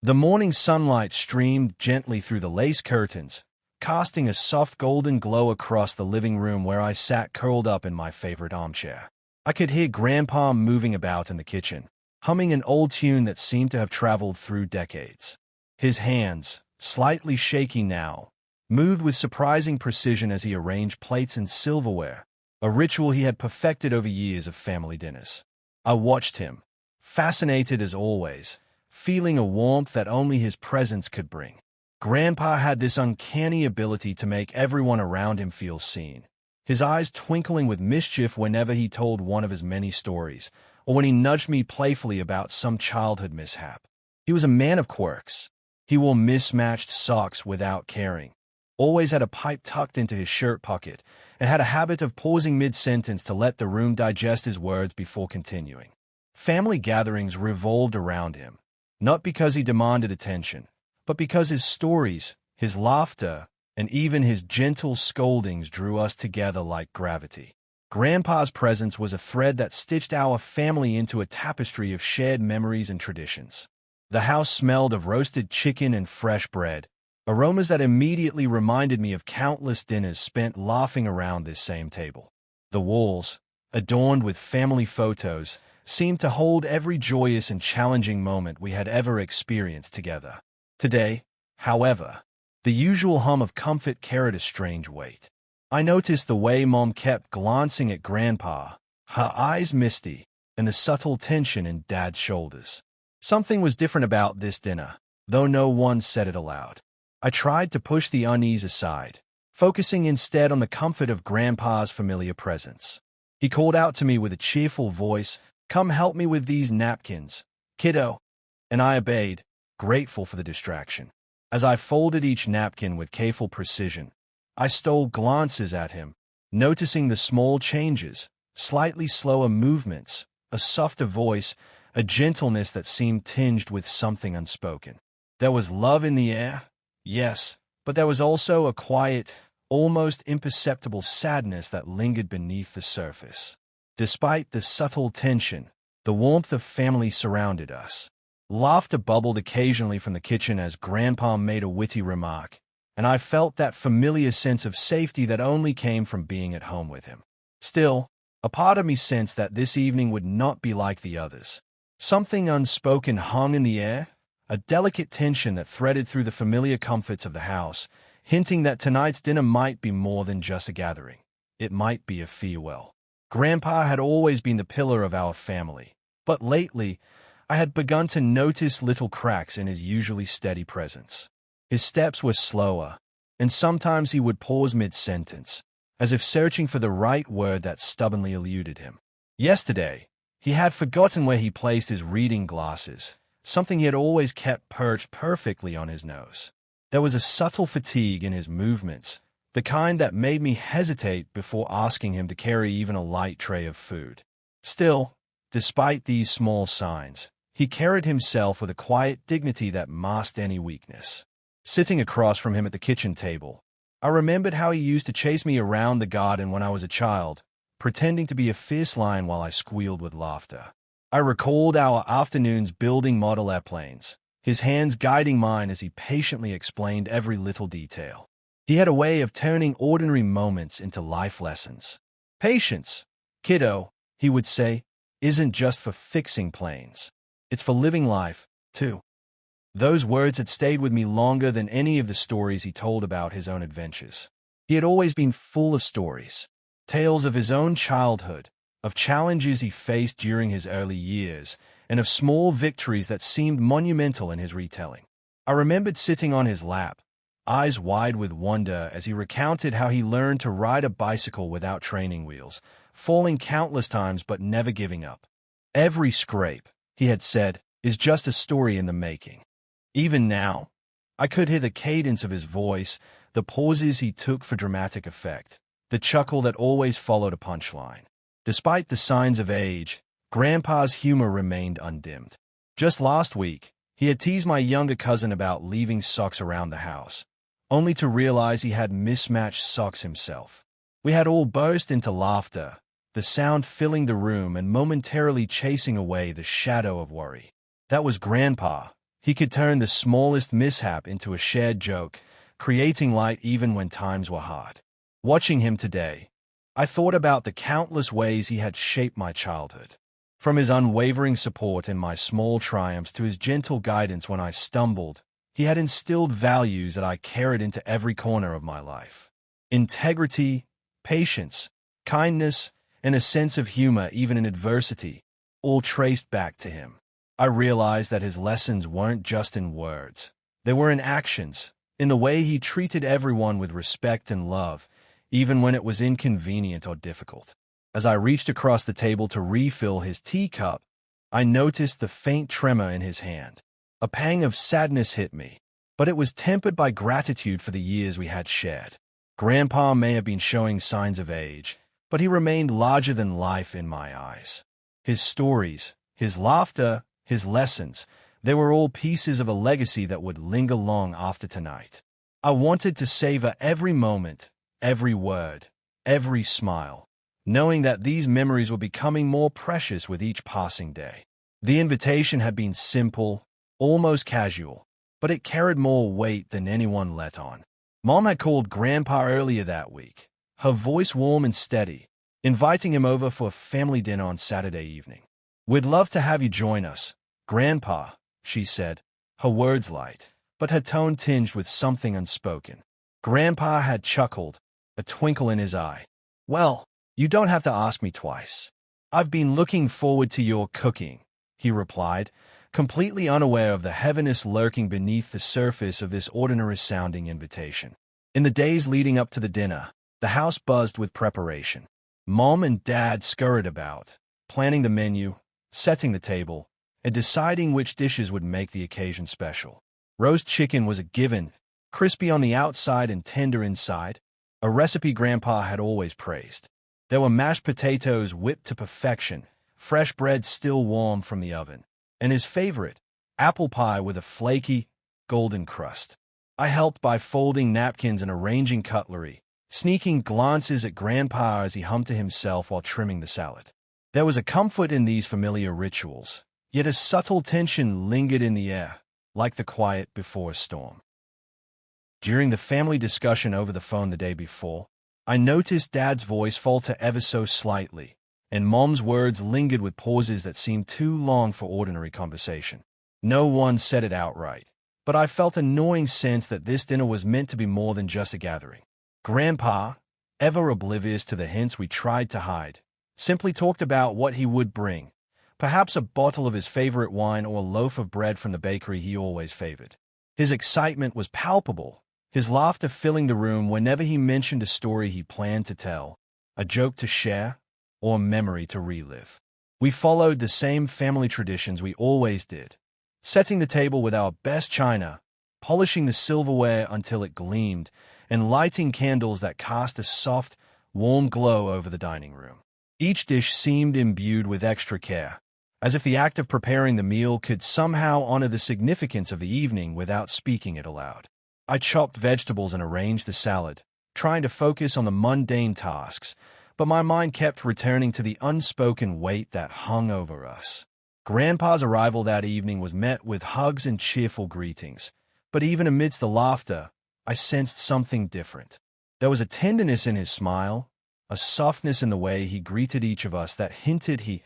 The morning sunlight streamed gently through the lace curtains, casting a soft golden glow across the living room where I sat curled up in my favorite armchair. I could hear Grandpa moving about in the kitchen, humming an old tune that seemed to have traveled through decades. His hands, slightly shaky now, moved with surprising precision as he arranged plates and silverware, a ritual he had perfected over years of family dinners. I watched him, fascinated as always, feeling a warmth that only his presence could bring. Grandpa had this uncanny ability to make everyone around him feel seen, his eyes twinkling with mischief whenever he told one of his many stories, or when he nudged me playfully about some childhood mishap. He was a man of quirks. He wore mismatched socks without caring, always had a pipe tucked into his shirt pocket, and had a habit of pausing mid-sentence to let the room digest his words before continuing. Family gatherings revolved around him, not because he demanded attention, but because his stories, his laughter, and even his gentle scoldings drew us together like gravity. Grandpa's presence was a thread that stitched our family into a tapestry of shared memories and traditions. The house smelled of roasted chicken and fresh bread, aromas that immediately reminded me of countless dinners spent laughing around this same table. The walls, adorned with family photos, seemed to hold every joyous and challenging moment we had ever experienced together. Today, however, the usual hum of comfort carried a strange weight. I noticed the way Mom kept glancing at Grandpa, her eyes misty, and the subtle tension in Dad's shoulders. Something was different about this dinner, though no one said it aloud. I tried to push the unease aside, focusing instead on the comfort of Grandpa's familiar presence. He called out to me with a cheerful voice, "Come help me with these napkins, kiddo," and I obeyed, grateful for the distraction. As I folded each napkin with careful precision, I stole glances at him, noticing the small changes, slightly slower movements, a softer voice, a gentleness that seemed tinged with something unspoken. There was love in the air, yes, but there was also a quiet, almost imperceptible sadness that lingered beneath the surface. Despite the subtle tension, the warmth of family surrounded us. Laughter bubbled occasionally from the kitchen as Grandpa made a witty remark, and I felt that familiar sense of safety that only came from being at home with him. Still, a part of me sensed that this evening would not be like the others. Something unspoken hung in the air, a delicate tension that threaded through the familiar comforts of the house, hinting that tonight's dinner might be more than just a gathering. It might be a farewell. Grandpa had always been the pillar of our family, but lately, I had begun to notice little cracks in his usually steady presence. His steps were slower, and sometimes he would pause mid-sentence, as if searching for the right word that stubbornly eluded him. Yesterday, he had forgotten where he placed his reading glasses, something he had always kept perched perfectly on his nose. There was a subtle fatigue in his movements, the kind that made me hesitate before asking him to carry even a light tray of food. Still, despite these small signs, he carried himself with a quiet dignity that masked any weakness. Sitting across from him at the kitchen table, I remembered how he used to chase me around the garden when I was a child, pretending to be a fierce lion while I squealed with laughter. I recalled our afternoons building model airplanes, his hands guiding mine as he patiently explained every little detail. He had a way of turning ordinary moments into life lessons. "Patience, kiddo," he would say, "isn't just for fixing planes. It's for living life, too." Those words had stayed with me longer than any of the stories he told about his own adventures. He had always been full of stories, tales of his own childhood, of challenges he faced during his early years, and of small victories that seemed monumental in his retelling. I remembered sitting on his lap, eyes wide with wonder as he recounted how he learned to ride a bicycle without training wheels, falling countless times but never giving up. "Every scrape," he had said, "is just a story in the making." Even now, I could hear the cadence of his voice, the pauses he took for dramatic effect, the chuckle that always followed a punchline. Despite the signs of age, Grandpa's humor remained undimmed. Just last week, he had teased my younger cousin about leaving socks around the house, only to realize he had mismatched socks himself. We had all burst into laughter, the sound filling the room and momentarily chasing away the shadow of worry. That was Grandpa, He could turn the smallest mishap into a shared joke, creating light even when times were hard. Watching him today, I thought about the countless ways he had shaped my childhood. From his unwavering support in my small triumphs to his gentle guidance when I stumbled, he had instilled values that I carried into every corner of my life. Integrity, patience, kindness, and a sense of humor even in adversity, all traced back to him. I realized that his lessons weren't just in words. They were in actions, in the way he treated everyone with respect and love, even when it was inconvenient or difficult. As I reached across the table to refill his teacup, I noticed the faint tremor in his hand. A pang of sadness hit me, but it was tempered by gratitude for the years we had shared. Grandpa may have been showing signs of age, but he remained larger than life in my eyes. His stories, his laughter, his lessons, they were all pieces of a legacy that would linger long after tonight. I wanted to savor every moment, every word, every smile, knowing that these memories were becoming more precious with each passing day. The invitation had been simple, almost casual, but it carried more weight than anyone let on. Mom had called Grandpa earlier that week, her voice warm and steady, inviting him over for a family dinner on Saturday evening. "We'd love to have you join us, Grandpa," she said, her words light, but her tone tinged with something unspoken. Grandpa had chuckled, a twinkle in his eye. "Well, you don't have to ask me twice. I've been looking forward to your cooking," he replied, completely unaware of the heaviness lurking beneath the surface of this ordinary-sounding invitation. In the days leading up to the dinner, the house buzzed with preparation. Mom and Dad scurried about, planning the menu, setting the table, and deciding which dishes would make the occasion special. Roast chicken was a given, crispy on the outside and tender inside, a recipe Grandpa had always praised. There were mashed potatoes whipped to perfection, fresh bread still warm from the oven, and his favorite, apple pie with a flaky, golden crust. I helped by folding napkins and arranging cutlery, sneaking glances at Grandpa as he hummed to himself while trimming the salad. There was a comfort in these familiar rituals, yet a subtle tension lingered in the air, like the quiet before a storm. During the family discussion over the phone the day before, I noticed Dad's voice falter ever so slightly, and Mom's words lingered with pauses that seemed too long for ordinary conversation. No one said it outright, but I felt a gnawing sense that this dinner was meant to be more than just a gathering. Grandpa, ever oblivious to the hints we tried to hide, simply talked about what he would bring, perhaps a bottle of his favorite wine or a loaf of bread from the bakery he always favored. His excitement was palpable, his laughter filling the room whenever he mentioned a story he planned to tell, a joke to share, or a memory to relive. We followed the same family traditions we always did, setting the table with our best china, polishing the silverware until it gleamed, and lighting candles that cast a soft, warm glow over the dining room. Each dish seemed imbued with extra care, as if the act of preparing the meal could somehow honor the significance of the evening without speaking it aloud. I chopped vegetables and arranged the salad, trying to focus on the mundane tasks, but my mind kept returning to the unspoken weight that hung over us. Grandpa's arrival that evening was met with hugs and cheerful greetings, but even amidst the laughter, I sensed something different. There was a tenderness in his smile, a softness in the way he greeted each of us that hinted he,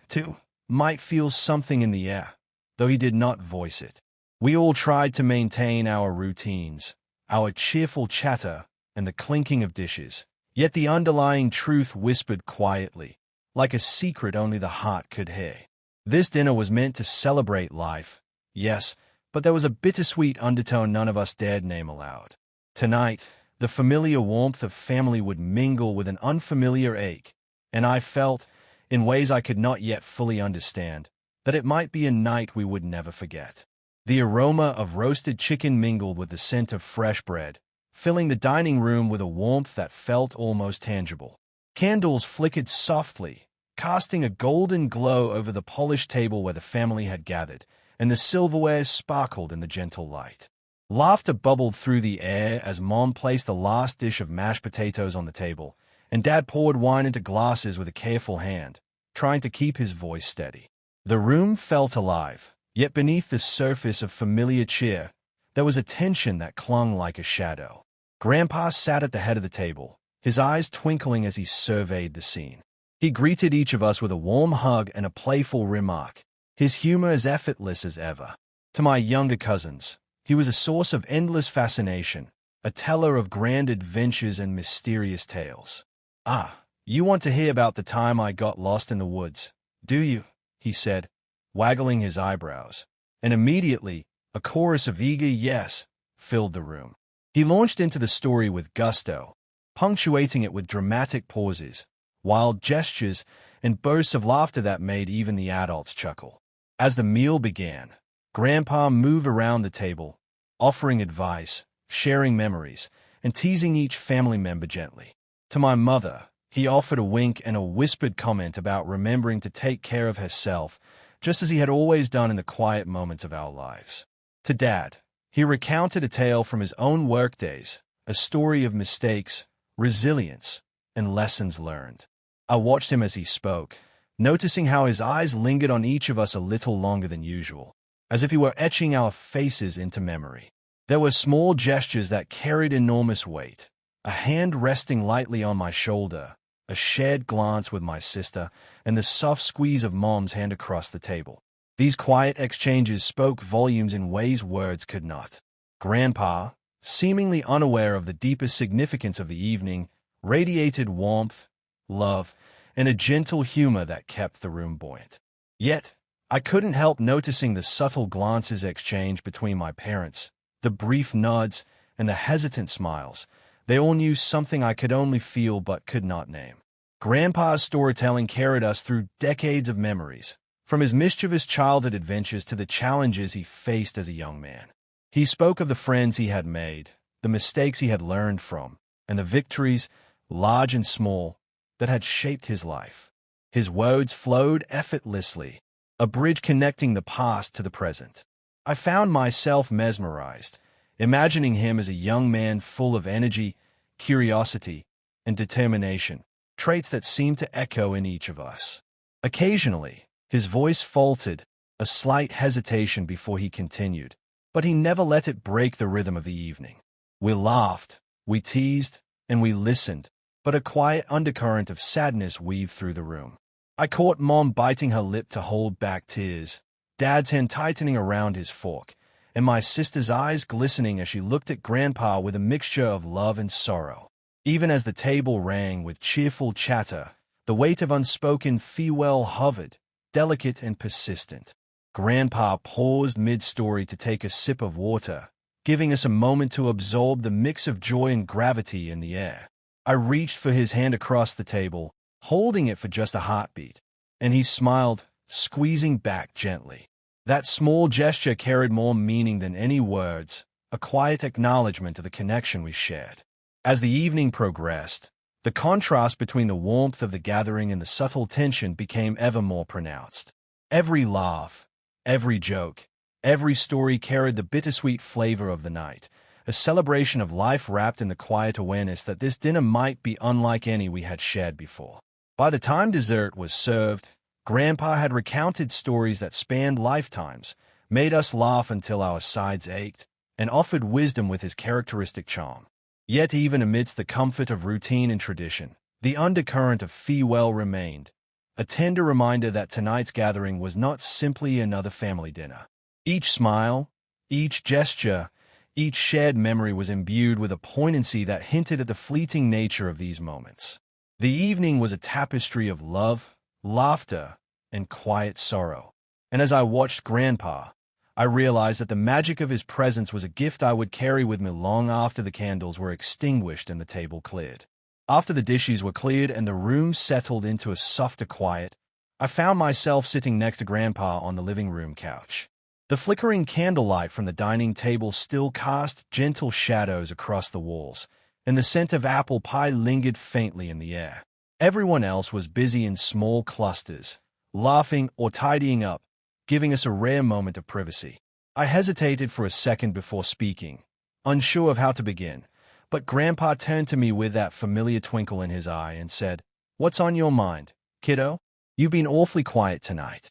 too, might feel something in the air, though he did not voice it. We all tried to maintain our routines, our cheerful chatter, and the clinking of dishes, yet the underlying truth whispered quietly, like a secret only the heart could hear. This dinner was meant to celebrate life, yes, but there was a bittersweet undertone none of us dared name aloud. Tonight, the familiar warmth of family would mingle with an unfamiliar ache, and I felt, in ways I could not yet fully understand, that it might be a night we would never forget. The aroma of roasted chicken mingled with the scent of fresh bread, filling the dining room with a warmth that felt almost tangible. Candles flickered softly, casting a golden glow over the polished table where the family had gathered, and the silverware sparkled in the gentle light. Laughter bubbled through the air as Mom placed the last dish of mashed potatoes on the table, and Dad poured wine into glasses with a careful hand, trying to keep his voice steady. The room felt alive, Yet beneath the surface of familiar cheer, there was a tension that clung like a shadow. Grandpa sat at the head of the table, his eyes twinkling as he surveyed the scene. He greeted each of us with a warm hug and a playful remark, his humor as effortless as ever. To my younger cousins, he was a source of endless fascination, a teller of grand adventures and mysterious tales. "Ah, you want to hear about the time I got lost in the woods, do you?" he said, waggling his eyebrows. And immediately, a chorus of eager yes filled the room. He launched into the story with gusto, punctuating it with dramatic pauses, wild gestures, and bursts of laughter that made even the adults chuckle. As the meal began, Grandpa moved around the table, offering advice, sharing memories, and teasing each family member gently. To my mother, he offered a wink and a whispered comment about remembering to take care of herself, just as he had always done in the quiet moments of our lives. To Dad, he recounted a tale from his own workdays, a story of mistakes, resilience, and lessons learned. I watched him as he spoke, noticing how his eyes lingered on each of us a little longer than usual, as if he were etching our faces into memory. There were small gestures that carried enormous weight, a hand resting lightly on my shoulder, a shared glance with my sister, and the soft squeeze of Mom's hand across the table. These quiet exchanges spoke volumes in ways words could not. Grandpa, seemingly unaware of the deepest significance of the evening, radiated warmth, love, and a gentle humor that kept the room buoyant. Yet, I couldn't help noticing the subtle glances exchanged between my parents, the brief nods, and the hesitant smiles. They all knew something I could only feel but could not name. Grandpa's storytelling carried us through decades of memories, from his mischievous childhood adventures to the challenges he faced as a young man. He spoke of the friends he had made, the mistakes he had learned from, and the victories, large and small, that had shaped his life. His words flowed effortlessly, a bridge connecting the past to the present. I found myself mesmerized, imagining him as a young man full of energy, curiosity, and determination, traits that seemed to echo in each of us. Occasionally, his voice faltered, a slight hesitation before he continued, but he never let it break the rhythm of the evening. We laughed, we teased, and we listened, but a quiet undercurrent of sadness weaved through the room. I caught Mom biting her lip to hold back tears, Dad's hand tightening around his fork, and my sister's eyes glistening as she looked at Grandpa with a mixture of love and sorrow. Even as the table rang with cheerful chatter, the weight of unspoken farewell hovered, delicate and persistent. Grandpa paused mid-story to take a sip of water, giving us a moment to absorb the mix of joy and gravity in the air. I reached for his hand across the table, holding it for just a heartbeat, and he smiled, squeezing back gently. That small gesture carried more meaning than any words, a quiet acknowledgement of the connection we shared. As the evening progressed, the contrast between the warmth of the gathering and the subtle tension became ever more pronounced. Every laugh, every joke, every story carried the bittersweet flavor of the night, a celebration of life wrapped in the quiet awareness that this dinner might be unlike any we had shared before. By the time dessert was served, Grandpa had recounted stories that spanned lifetimes, made us laugh until our sides ached, and offered wisdom with his characteristic charm. Yet even amidst the comfort of routine and tradition, the undercurrent of farewell remained, a tender reminder that tonight's gathering was not simply another family dinner. Each smile, each gesture, each shared memory was imbued with a poignancy that hinted at the fleeting nature of these moments. The evening was a tapestry of love, laughter, and quiet sorrow. And as I watched Grandpa, I realized that the magic of his presence was a gift I would carry with me long after the candles were extinguished and the table cleared. After the dishes were cleared and the room settled into a softer quiet, I found myself sitting next to Grandpa on the living room couch. The flickering candlelight from the dining table still cast gentle shadows across the walls, and the scent of apple pie lingered faintly in the air. Everyone else was busy in small clusters, laughing or tidying up, giving us a rare moment of privacy. I hesitated for a second before speaking, unsure of how to begin, but Grandpa turned to me with that familiar twinkle in his eye and said, "What's on your mind, kiddo? You've been awfully quiet tonight."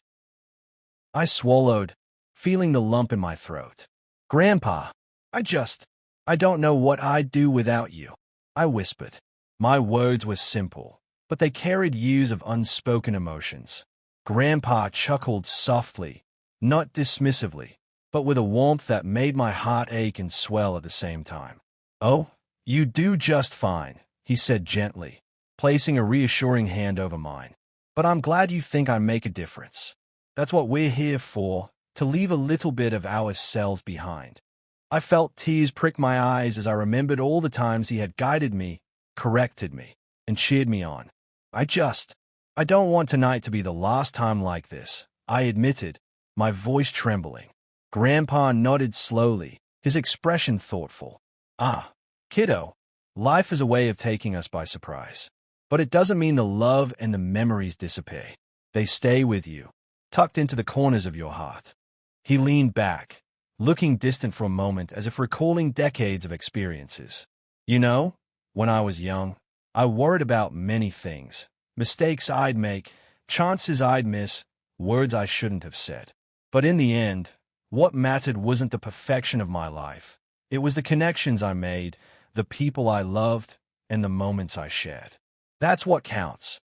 I swallowed, feeling the lump in my throat. "Grandpa, I don't know what I'd do without you," I whispered. My words were simple, but they carried years of unspoken emotions. Grandpa chuckled softly, not dismissively, but with a warmth that made my heart ache and swell at the same time. "Oh, you do just fine," he said gently, placing a reassuring hand over mine. "But I'm glad you think I make a difference. That's what we're here for, to leave a little bit of ourselves behind." I felt tears prick my eyes as I remembered all the times he had guided me, corrected me, and cheered me on. I don't want tonight to be the last time like this," I admitted, my voice trembling. Grandpa nodded slowly, his expression thoughtful. "Ah, kiddo, life is a way of taking us by surprise. But it doesn't mean the love and the memories disappear. They stay with you, tucked into the corners of your heart." He leaned back, looking distant for a moment as if recalling decades of experiences. "You know, when I was young, I worried about many things. Mistakes I'd make, chances I'd miss, words I shouldn't have said. But in the end, what mattered wasn't the perfection of my life. It was the connections I made, the people I loved, and the moments I shared. That's what counts."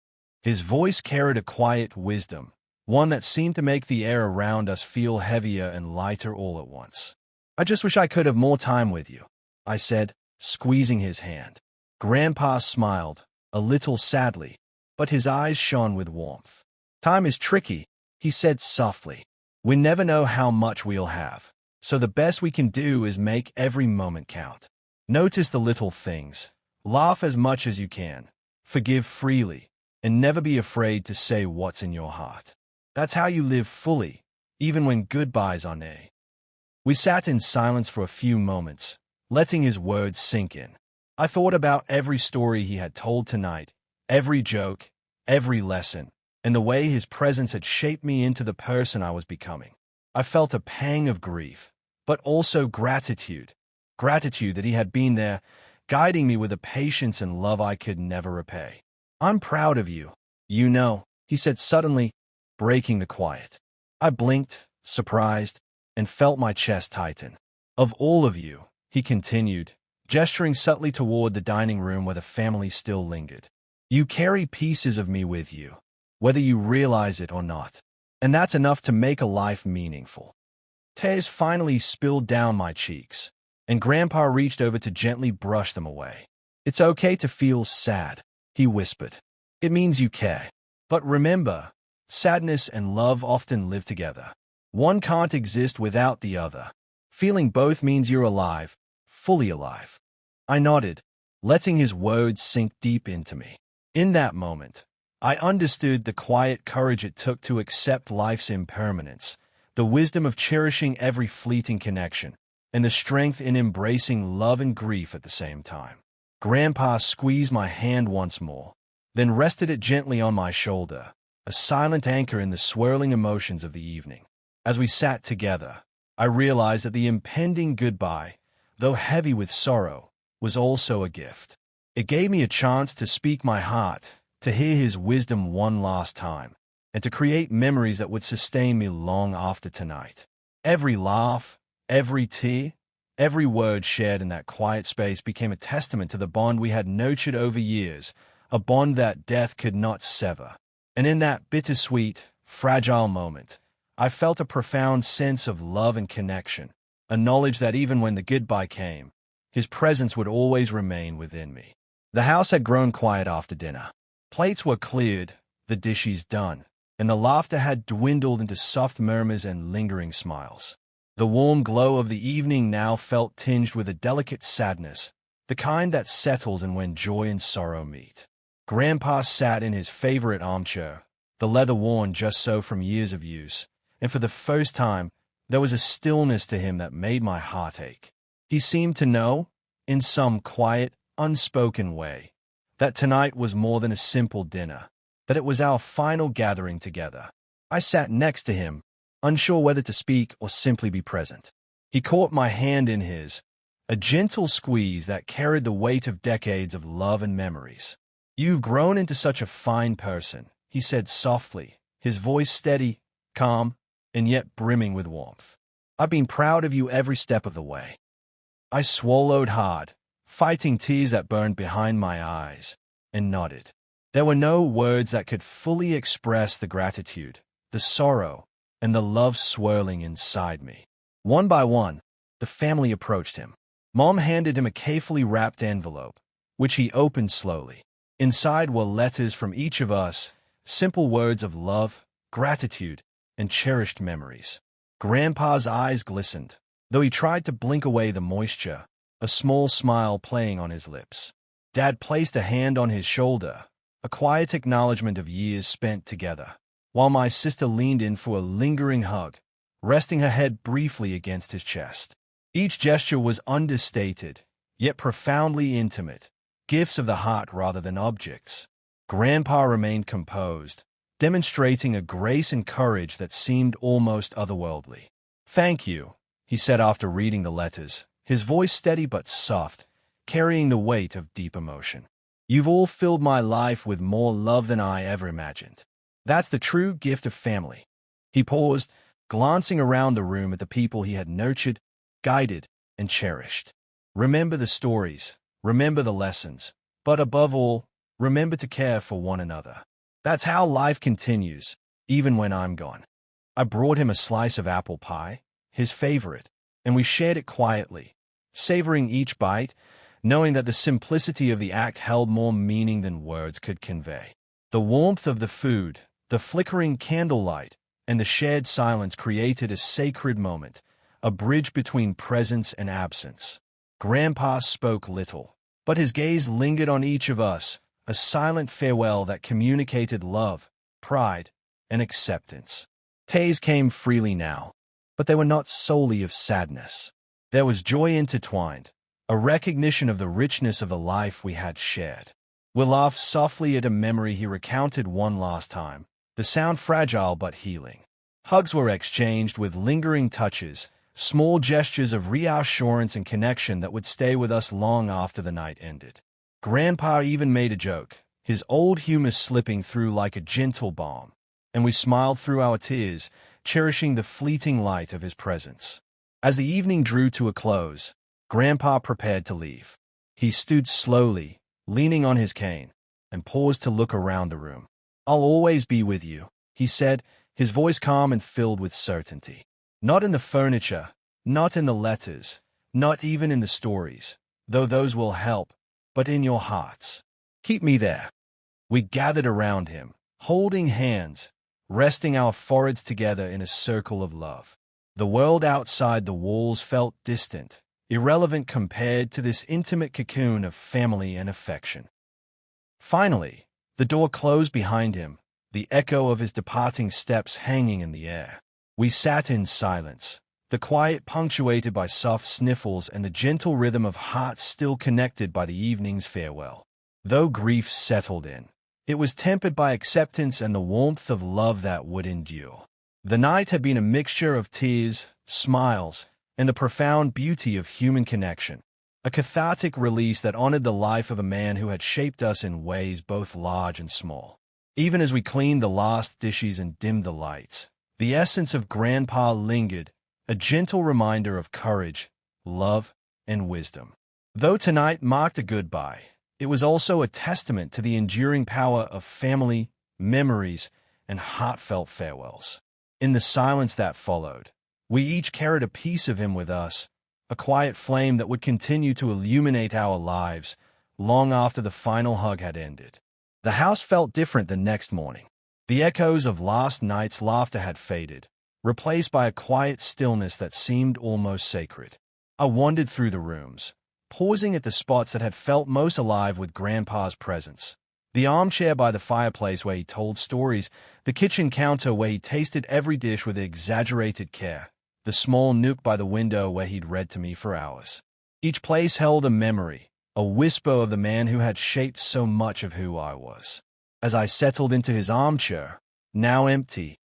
His voice carried a quiet wisdom, one that seemed to make the air around us feel heavier and lighter all at once. "I just wish I could have more time with you," I said, squeezing his hand. Grandpa smiled, a little sadly, but his eyes shone with warmth. "Time is tricky," he said softly. "We never know how much we'll have, so the best we can do is make every moment count. Notice the little things, laugh as much as you can, forgive freely, and never be afraid to say what's in your heart. That's how you live fully, even when goodbyes are near." We sat in silence for a few moments, letting his words sink in. I thought about every story he had told tonight, every joke, every lesson, and the way his presence had shaped me into the person I was becoming. I felt a pang of grief, but also gratitude. Gratitude that he had been there, guiding me with a patience and love I could never repay. "I'm proud of you, you know," he said suddenly, breaking the quiet. I blinked, surprised, and felt my chest tighten. "Of all of you," he continued, gesturing subtly toward the dining room where the family still lingered. "You carry pieces of me with you, whether you realize it or not. And that's enough to make a life meaningful." Tears finally spilled down my cheeks, and Grandpa reached over to gently brush them away. "It's okay to feel sad," he whispered. "It means you care. But remember, sadness and love often live together. One can't exist without the other. Feeling both means you're alive, fully alive." I nodded, letting his words sink deep into me. In that moment, I understood the quiet courage it took to accept life's impermanence, the wisdom of cherishing every fleeting connection, and the strength in embracing love and grief at the same time. Grandpa squeezed my hand once more, then rested it gently on my shoulder, a silent anchor in the swirling emotions of the evening. As we sat together, I realized that the impending goodbye, though heavy with sorrow, was also a gift. It gave me a chance to speak my heart, to hear his wisdom one last time, and to create memories that would sustain me long after tonight. Every laugh, every tear, every word shared in that quiet space became a testament to the bond we had nurtured over years, a bond that death could not sever. And in that bittersweet, fragile moment, I felt a profound sense of love and connection, a knowledge that even when the goodbye came, his presence would always remain within me. The house had grown quiet after dinner. Plates were cleared, the dishes done, and the laughter had dwindled into soft murmurs and lingering smiles. The warm glow of the evening now felt tinged with a delicate sadness, the kind that settles in when joy and sorrow meet. Grandpa sat in his favorite armchair, the leather worn just so from years of use, and for the first time, there was a stillness to him that made my heart ache. He seemed to know, in some quiet, unspoken way, that tonight was more than a simple dinner, that it was our final gathering together. I sat next to him, unsure whether to speak or simply be present. He caught my hand in his, a gentle squeeze that carried the weight of decades of love and memories. "You've grown into such a fine person," he said softly, his voice steady, calm, and yet brimming with warmth. I've been proud of you every step of the way." I swallowed hard, fighting tears that burned behind my eyes, and nodded. There were no words that could fully express the gratitude, the sorrow, and the love swirling inside me. One by one, the family approached him. Mom handed him a carefully wrapped envelope, which he opened slowly. Inside were letters from each of us, simple words of love, gratitude, and cherished memories. Grandpa's eyes glistened, though he tried to blink away the moisture, a small smile playing on his lips. Dad placed a hand on his shoulder, a quiet acknowledgement of years spent together, while my sister leaned in for a lingering hug, resting her head briefly against his chest. Each gesture was understated, yet profoundly intimate, gifts of the heart rather than objects. Grandpa remained composed, demonstrating a grace and courage that seemed almost otherworldly. "Thank you," he said after reading the letters, his voice steady but soft, carrying the weight of deep emotion. "You've all filled my life with more love than I ever imagined. That's the true gift of family." He paused, glancing around the room at the people he had nurtured, guided, and cherished. "Remember the stories, remember the lessons, but above all, remember to care for one another. That's how life continues, even when I'm gone." I brought him a slice of apple pie, his favorite, and we shared it quietly, savoring each bite, knowing that the simplicity of the act held more meaning than words could convey. The warmth of the food, the flickering candlelight, and the shared silence created a sacred moment, a bridge between presence and absence. Grandpa spoke little, but his gaze lingered on each of us, a silent farewell that communicated love, pride, and acceptance. Tears came freely now, but they were not solely of sadness. There was joy intertwined, a recognition of the richness of the life we had shared. We laughed softly at a memory he recounted one last time, the sound fragile but healing. Hugs were exchanged with lingering touches, small gestures of reassurance and connection that would stay with us long after the night ended. Grandpa even made a joke, his old humor slipping through like a gentle balm, and we smiled through our tears, cherishing the fleeting light of his presence. As the evening drew to a close, Grandpa prepared to leave. He stood slowly, leaning on his cane, and paused to look around the room. "I'll always be with you," he said, his voice calm and filled with certainty. "Not in the furniture, not in the letters, not even in the stories, though those will help, but in your hearts. Keep me there." We gathered around him, holding hands, resting our foreheads together in a circle of love. The world outside the walls felt distant, irrelevant compared to this intimate cocoon of family and affection. Finally, the door closed behind him, the echo of his departing steps hanging in the air. We sat in silence, the quiet punctuated by soft sniffles and the gentle rhythm of hearts still connected by the evening's farewell. Though grief settled in, it was tempered by acceptance and the warmth of love that would endure. The night had been a mixture of tears, smiles, and the profound beauty of human connection, a cathartic release that honored the life of a man who had shaped us in ways both large and small. Even as we cleaned the last dishes and dimmed the lights, the essence of Grandpa lingered, a gentle reminder of courage, love, and wisdom. Though tonight marked a goodbye, it was also a testament to the enduring power of family, memories, and heartfelt farewells. In the silence that followed, we each carried a piece of him with us, a quiet flame that would continue to illuminate our lives long after the final hug had ended. The house felt different the next morning. The echoes of last night's laughter had faded, replaced by a quiet stillness that seemed almost sacred. I wandered through the rooms, pausing at the spots that had felt most alive with Grandpa's presence. The armchair by the fireplace where he told stories, the kitchen counter where he tasted every dish with exaggerated care, the small nook by the window where he'd read to me for hours. Each place held a memory, a whisper of the man who had shaped so much of who I was. As I settled into his armchair, now empty,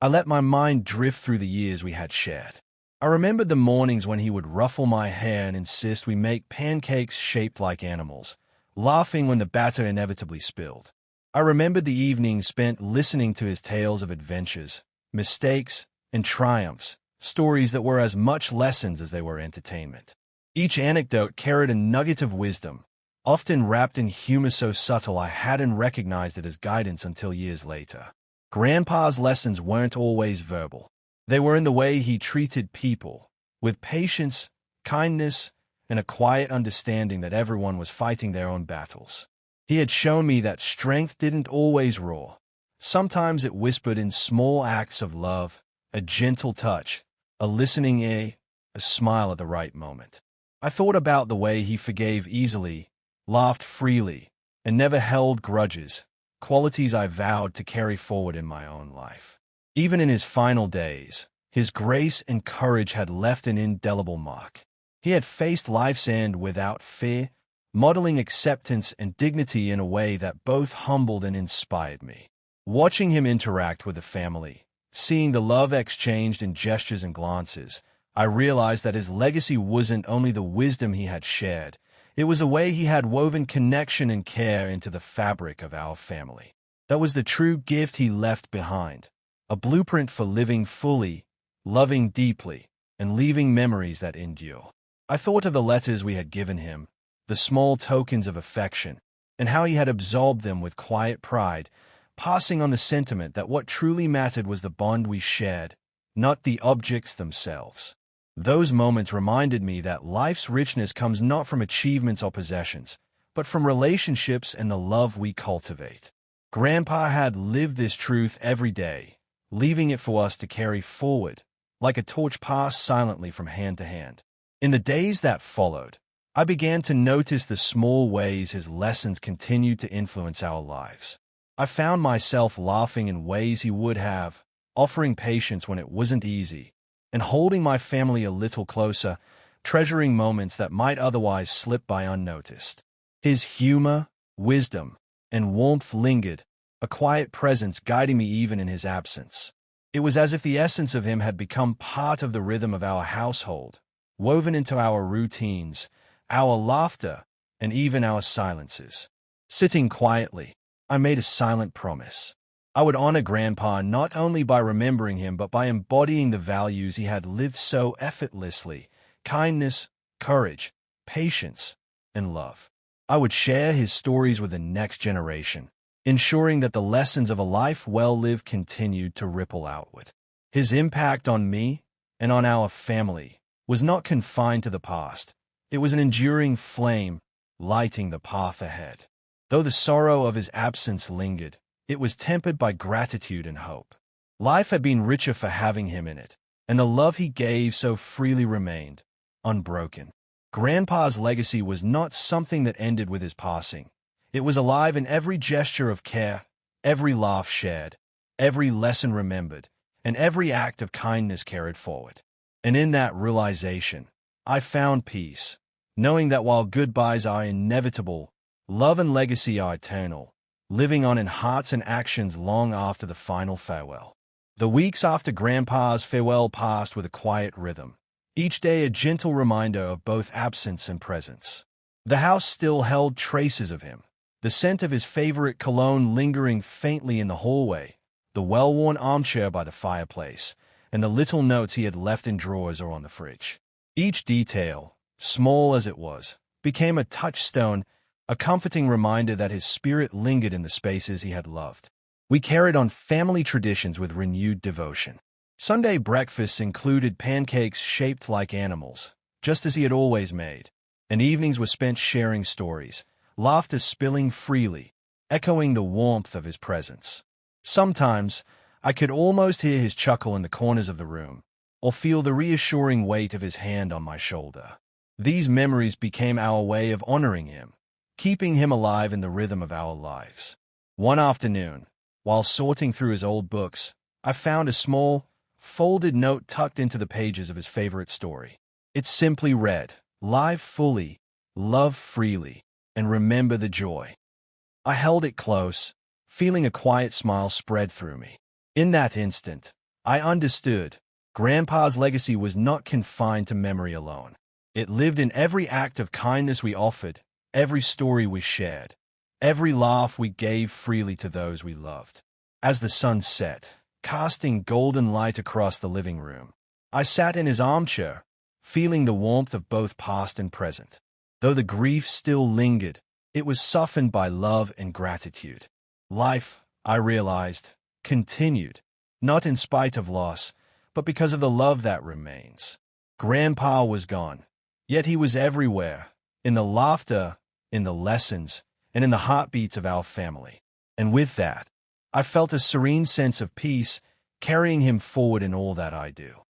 I let my mind drift through the years we had shared. I remembered the mornings when he would ruffle my hair and insist we make pancakes shaped like animals, laughing when the batter inevitably spilled. I remembered the evenings spent listening to his tales of adventures, mistakes, and triumphs, stories that were as much lessons as they were entertainment. Each anecdote carried a nugget of wisdom, often wrapped in humor so subtle I hadn't recognized it as guidance until years later. Grandpa's lessons weren't always verbal. They were in the way he treated people, with patience, kindness, and a quiet understanding that everyone was fighting their own battles. He had shown me that strength didn't always roar. Sometimes it whispered in small acts of love, a gentle touch, a listening ear, a smile at the right moment. I thought about the way he forgave easily, laughed freely, and never held grudges, qualities I vowed to carry forward in my own life. Even in his final days, his grace and courage had left an indelible mark. He had faced life's end without fear, modeling acceptance and dignity in a way that both humbled and inspired me. Watching him interact with the family, seeing the love exchanged in gestures and glances, I realized that his legacy wasn't only the wisdom he had shared, it was a way he had woven connection and care into the fabric of our family. That was the true gift he left behind, a blueprint for living fully, loving deeply, and leaving memories that endure. I thought of the letters we had given him, the small tokens of affection, and how he had absorbed them with quiet pride, passing on the sentiment that what truly mattered was the bond we shared, not the objects themselves. Those moments reminded me that life's richness comes not from achievements or possessions, but from relationships and the love we cultivate. Grandpa had lived this truth every day, leaving it for us to carry forward, like a torch passed silently from hand to hand. In the days that followed, I began to notice the small ways his lessons continued to influence our lives. I found myself laughing in ways he would have, offering patience when it wasn't easy, and holding my family a little closer, treasuring moments that might otherwise slip by unnoticed. His humor, wisdom, and warmth lingered, a quiet presence guiding me even in his absence. It was as if the essence of him had become part of the rhythm of our household, woven into our routines, our laughter, and even our silences. Sitting quietly, I made a silent promise. I would honor Grandpa not only by remembering him but by embodying the values he had lived so effortlessly: kindness, courage, patience, and love. I would share his stories with the next generation, ensuring that the lessons of a life well lived continued to ripple outward. His impact on me and on our family was not confined to the past. It was an enduring flame, lighting the path ahead. Though the sorrow of his absence lingered, it was tempered by gratitude and hope. Life had been richer for having him in it, and the love he gave so freely remained, unbroken. Grandpa's legacy was not something that ended with his passing. It was alive in every gesture of care, every laugh shared, every lesson remembered, and every act of kindness carried forward. And in that realization, I found peace, knowing that while goodbyes are inevitable, love and legacy are eternal, living on in hearts and actions long after the final farewell. The weeks after Grandpa's farewell passed with a quiet rhythm, each day a gentle reminder of both absence and presence. The house still held traces of him, the scent of his favorite cologne lingering faintly in the hallway, the well-worn armchair by the fireplace, and the little notes he had left in drawers or on the fridge. Each detail, small as it was, became a touchstone, a comforting reminder that his spirit lingered in the spaces he had loved. We carried on family traditions with renewed devotion. Sunday breakfasts included pancakes shaped like animals, just as he had always made, and evenings were spent sharing stories, laughter spilling freely, echoing the warmth of his presence. Sometimes, I could almost hear his chuckle in the corners of the room, or feel the reassuring weight of his hand on my shoulder. These memories became our way of honoring him, keeping him alive in the rhythm of our lives. One afternoon, while sorting through his old books, I found a small, folded note tucked into the pages of his favorite story. It simply read, "Live fully, love freely, and remember the joy." I held it close, feeling a quiet smile spread through me. In that instant, I understood Grandpa's legacy was not confined to memory alone. It lived in every act of kindness we offered, every story we shared, every laugh we gave freely to those we loved. As the sun set, casting golden light across the living room, I sat in his armchair, feeling the warmth of both past and present. Though the grief still lingered, it was softened by love and gratitude. Life, I realized, continued, not in spite of loss, but because of the love that remains. Grandpa was gone, yet he was everywhere, in the laughter, in the lessons, and in the heartbeats of our family. And with that, I felt a serene sense of peace, carrying him forward in all that I do.